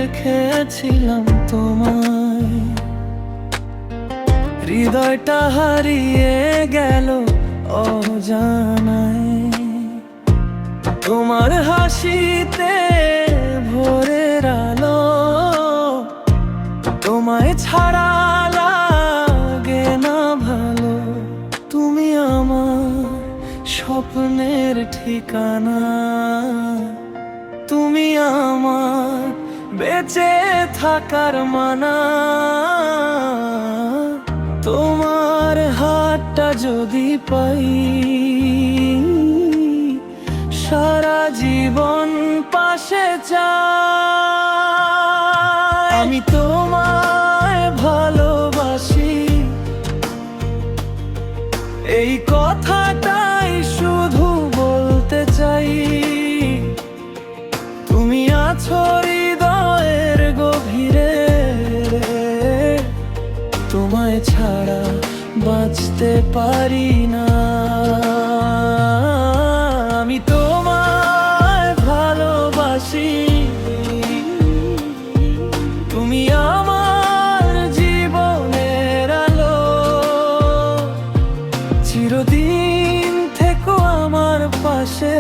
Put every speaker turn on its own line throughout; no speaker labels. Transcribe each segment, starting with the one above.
রেখেছিলাম তোমায়। হৃদয়টা হারিয়ে গেল অজানায়, তোমার হাসিতে ভোরের আলো। তোমায় ছাড়া লাগে না ভালো, তুমি আমার স্বপ্নের ঠিকানা। তুমি আমার বেঁচে থাকার মানা। তোমার হাতটা যদি পাই, সারা জীবন পাশে চাই। আমি তোমায় ভালোবাসি, এই কথাটাই শুধু বলতে চাই। তুমি আছো হৃদয়ের গভীরে, তোমায় ছাড়া বাঁচতে পারি না। আমি তোমায় ভালোবাসি, তুমি আমার জীবনের আলো। চিরদিন থেকো আমার পাশে,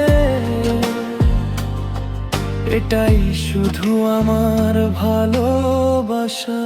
এটাই শুধু আমার ভালোবাসা।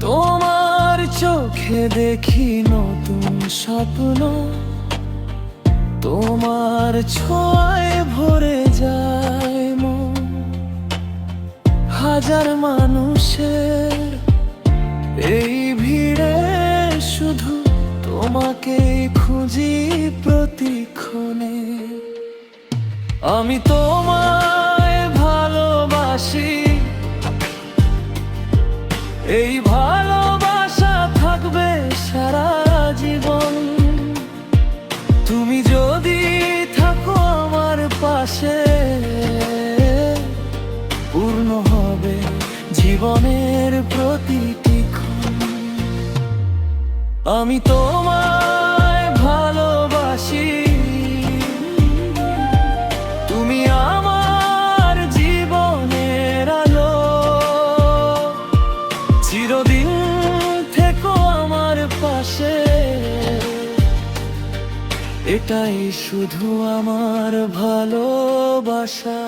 তোমার চোখে দেখি নতুন স্বপ্ন, তোমার ছোঁয়ায় ভরে যায় মন। হাজার মানুষের এই ভিড়ে শুধু তোমাকেই খুঁজি প্রতিক্ষণে। আমি তোমায় ভালোবাসি, এই ভালোবাসা থাকবে সারা জীবন। তুমি যদি থাকো আমার পাশে, পূর্ণ হবে জীবনের প্রতিটি ক্ষণ। আমি তোমায় ভালোবাসি, তুমি আমার জীবনের আলো। চিরদিন থেকো আমার পাশে, এটাই শুধু আমার ভালোবাসা।